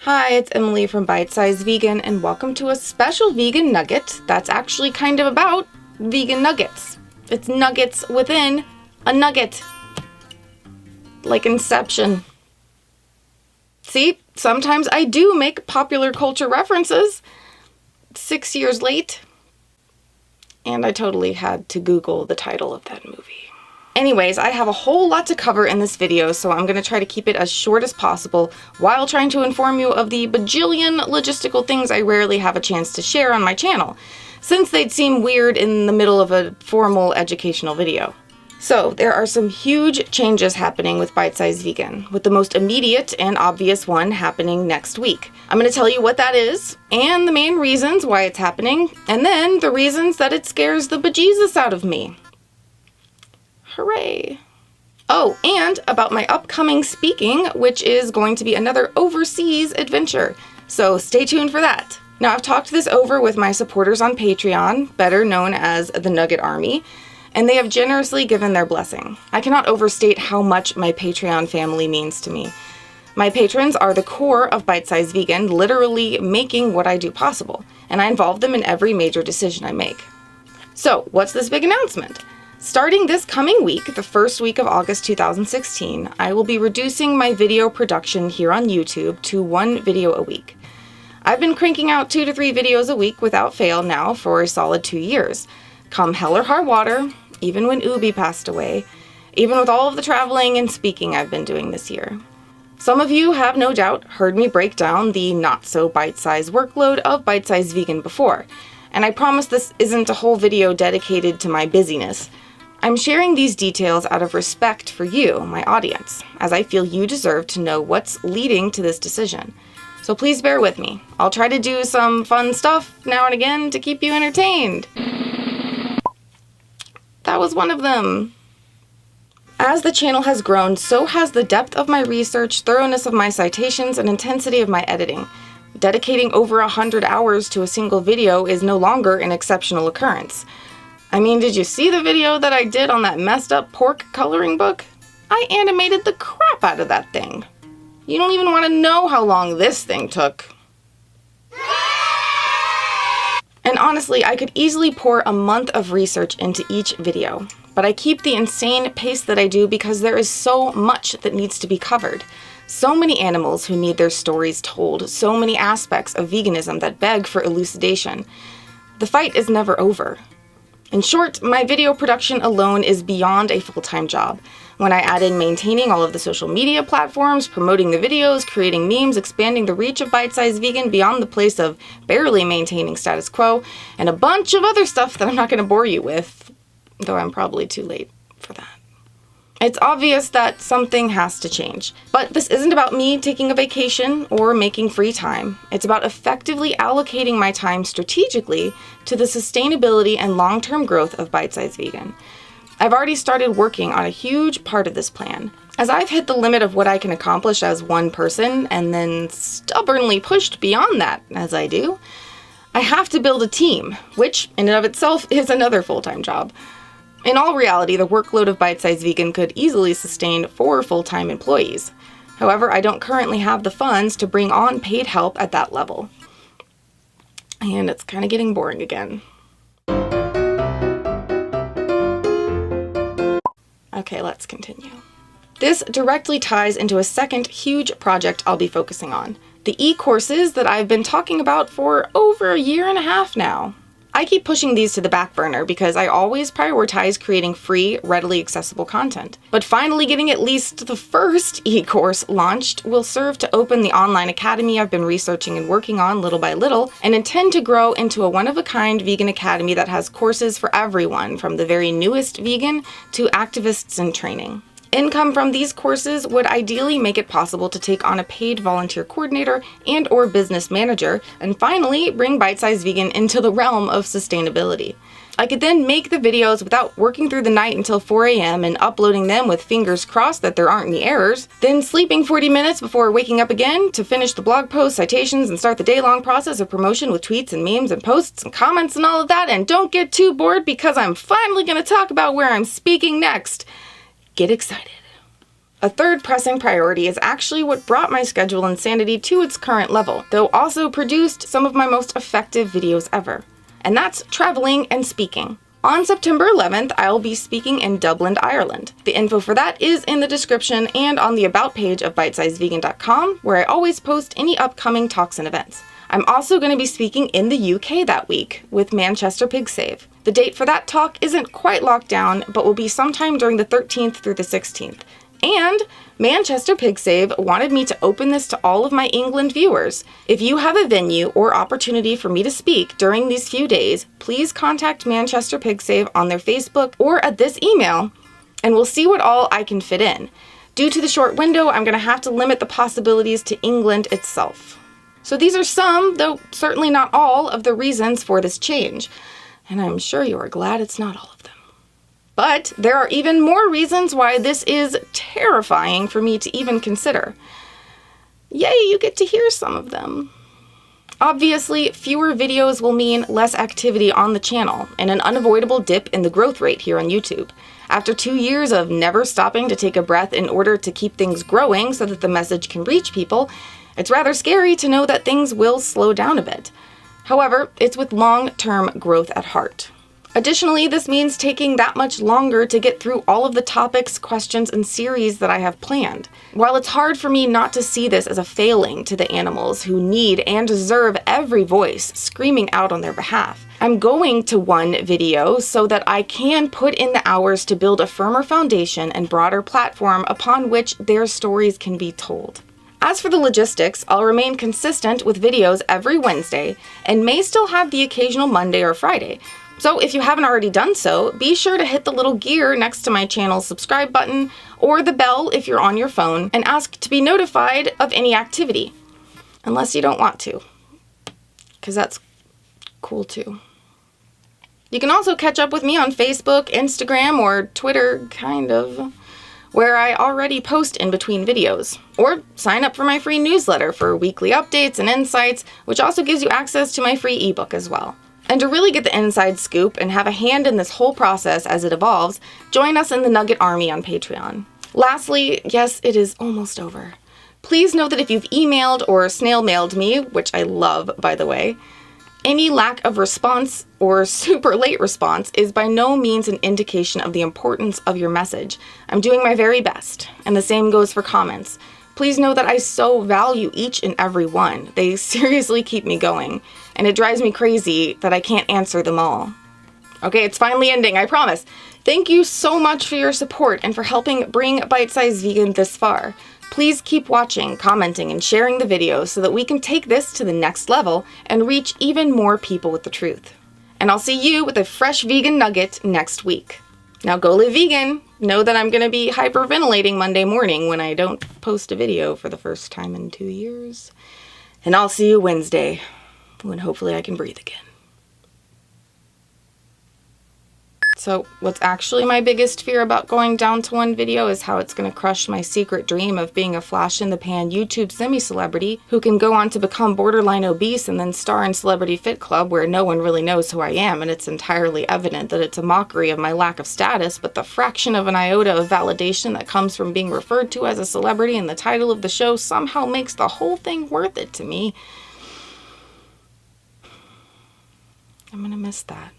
Hi, it's Emily from Bite Size Vegan, and welcome to a special vegan nugget that's actually kind of about vegan nuggets. It's nuggets within a nugget. Like Inception. See, sometimes I do make popular culture references. 6 years late. And I totally had to Google the title of that movie. Anyways, I have a whole lot to cover in this video, so I'm going to try to keep it as short as possible while trying to inform you of the bajillion logistical things I rarely have a chance to share on my channel, since they'd seem weird in the middle of a formal educational video. So, there are some huge changes happening with Bite Size Vegan, with the most immediate and obvious one happening next week. I'm going to tell you what that is, and the main reasons why it's happening, and then the reasons that it scares the bejesus out of me. Hooray! Oh, and about my upcoming speaking, which is going to be another overseas adventure. So stay tuned for that. Now, I've talked this over with my supporters on Patreon, better known as the Nugget Army, and they have generously given their blessing. I cannot overstate how much my Patreon family means to me. My patrons are the core of Bite Size Vegan, literally making what I do possible, and I involve them in every major decision I make. So, what's this big announcement? Starting this coming week, the first week of August 2016, I will be reducing my video production here on YouTube to 1 video a week. I've been cranking out 2 to 3 videos a week without fail now for a solid 2 years. Come hell or high water, even when Ubi passed away, even with all of the traveling and speaking I've been doing this year. Some of you have no doubt heard me break down the not-so-bite-sized workload of Bite Size Vegan before, and I promise this isn't a whole video dedicated to my busyness. I'm sharing these details out of respect for you, my audience, as I feel you deserve to know what's leading to this decision. So please bear with me. I'll try to do some fun stuff now and again to keep you entertained. That was one of them. As the channel has grown, so has the depth of my research, thoroughness of my citations, and intensity of my editing. Dedicating over 100 hours to a single video is no longer an exceptional occurrence. I mean, did you see the video that I did on that messed up pork coloring book? I animated the crap out of that thing. You don't even want to know how long this thing took. And honestly, I could easily pour a month of research into each video, but I keep the insane pace that I do because there is so much that needs to be covered. So many animals who need their stories told, so many aspects of veganism that beg for elucidation. The fight is never over. In short, my video production alone is beyond a full-time job. When I add in maintaining all of the social media platforms, promoting the videos, creating memes, expanding the reach of Bite Size Vegan beyond the place of barely maintaining status quo, and a bunch of other stuff that I'm not going to bore you with, though I'm probably too late for that. It's obvious that something has to change. But this isn't about me taking a vacation or making free time. It's about effectively allocating my time strategically to the sustainability and long-term growth of Bite Size Vegan. I've already started working on a huge part of this plan. As I've hit the limit of what I can accomplish as one person and then stubbornly pushed beyond that as I do, I have to build a team, which in and of itself is another full-time job. In all reality, the workload of Bite Size Vegan could easily sustain 4 full-time employees. However, I don't currently have the funds to bring on paid help at that level. And it's kind of getting boring again. Okay, let's continue. This directly ties into a second huge project I'll be focusing on. The e-courses that I've been talking about for over a year and a half now. I keep pushing these to the back burner because I always prioritize creating free, readily accessible content. But finally getting at least the first e-course launched will serve to open the online academy I've been researching and working on little by little, and intend to grow into a one-of-a-kind vegan academy that has courses for everyone, from the very newest vegan to activists in training. Income from these courses would ideally make it possible to take on a paid volunteer coordinator and or business manager, and finally bring Bite Size Vegan into the realm of sustainability. I could then make the videos without working through the night until 4 a.m. and uploading them with fingers crossed that there aren't any errors, then sleeping 40 minutes before waking up again to finish the blog posts, citations, and start the day-long process of promotion with tweets and memes and posts and comments and all of that, and don't get too bored because I'm finally going to talk about where I'm speaking next. Get excited. A third pressing priority is actually what brought my schedule insanity to its current level, though also produced some of my most effective videos ever. And that's traveling and speaking. On September 11th, I'll be speaking in Dublin, Ireland. The info for that is in the description and on the About page of BiteSizeVegan.org, where I always post any upcoming talks and events. I'm also going to be speaking in the UK that week with Manchester Pig Save. The date for that talk isn't quite locked down, but will be sometime during the 13th through the 16th. And Manchester Pig Save wanted me to open this to all of my England viewers. If you have a venue or opportunity for me to speak during these few days, please contact Manchester Pig Save on their Facebook or at this email, and we'll see what all I can fit in. Due to the short window, I'm going to have to limit the possibilities to England itself. So these are some, though certainly not all, of the reasons for this change. And I'm sure you are glad it's not all of them. But there are even more reasons why this is terrifying for me to even consider. Yay, you get to hear some of them. Obviously, fewer videos will mean less activity on the channel and an unavoidable dip in the growth rate here on YouTube. After 2 years of never stopping to take a breath in order to keep things growing so that the message can reach people, it's rather scary to know that things will slow down a bit. However, it's with long-term growth at heart. Additionally, this means taking that much longer to get through all of the topics, questions, and series that I have planned. While it's hard for me not to see this as a failing to the animals who need and deserve every voice screaming out on their behalf, I'm going to one video so that I can put in the hours to build a firmer foundation and broader platform upon which their stories can be told. As for the logistics, I'll remain consistent with videos every Wednesday and may still have the occasional Monday or Friday. So if you haven't already done so, be sure to hit the little gear next to my channel's subscribe button or the bell if you're on your phone and ask to be notified of any activity. Unless you don't want to, because that's cool too. You can also catch up with me on Facebook, Instagram, or Twitter, kind of, where I already post in between videos. Or sign up for my free newsletter for weekly updates and insights, which also gives you access to my free ebook as well. And to really get the inside scoop and have a hand in this whole process as it evolves, join us in the Nugget Army on Patreon. Lastly, yes, it is almost over. Please know that if you've emailed or snail mailed me, which I love, by the way, any lack of response or super late response is by no means an indication of the importance of your message. I'm doing my very best, and the same goes for comments. Please know that I so value each and every one. They seriously keep me going, and it drives me crazy that I can't answer them all. Okay, it's finally ending, I promise. Thank you so much for your support and for helping bring Bite Size Vegan this far. Please keep watching, commenting, and sharing the video so that we can take this to the next level and reach even more people with the truth. And I'll see you with a fresh vegan nugget next week. Now go live vegan. Know that I'm going to be hyperventilating Monday morning when I don't post a video for the first time in 2 years. And I'll see you Wednesday, when hopefully I can breathe again. So what's actually my biggest fear about going down to one video is how it's going to crush my secret dream of being a flash-in-the-pan YouTube semi-celebrity who can go on to become borderline obese and then star in Celebrity Fit Club where no one really knows who I am, and it's entirely evident that it's a mockery of my lack of status, but the fraction of an iota of validation that comes from being referred to as a celebrity in the title of the show somehow makes the whole thing worth it to me. I'm gonna miss that.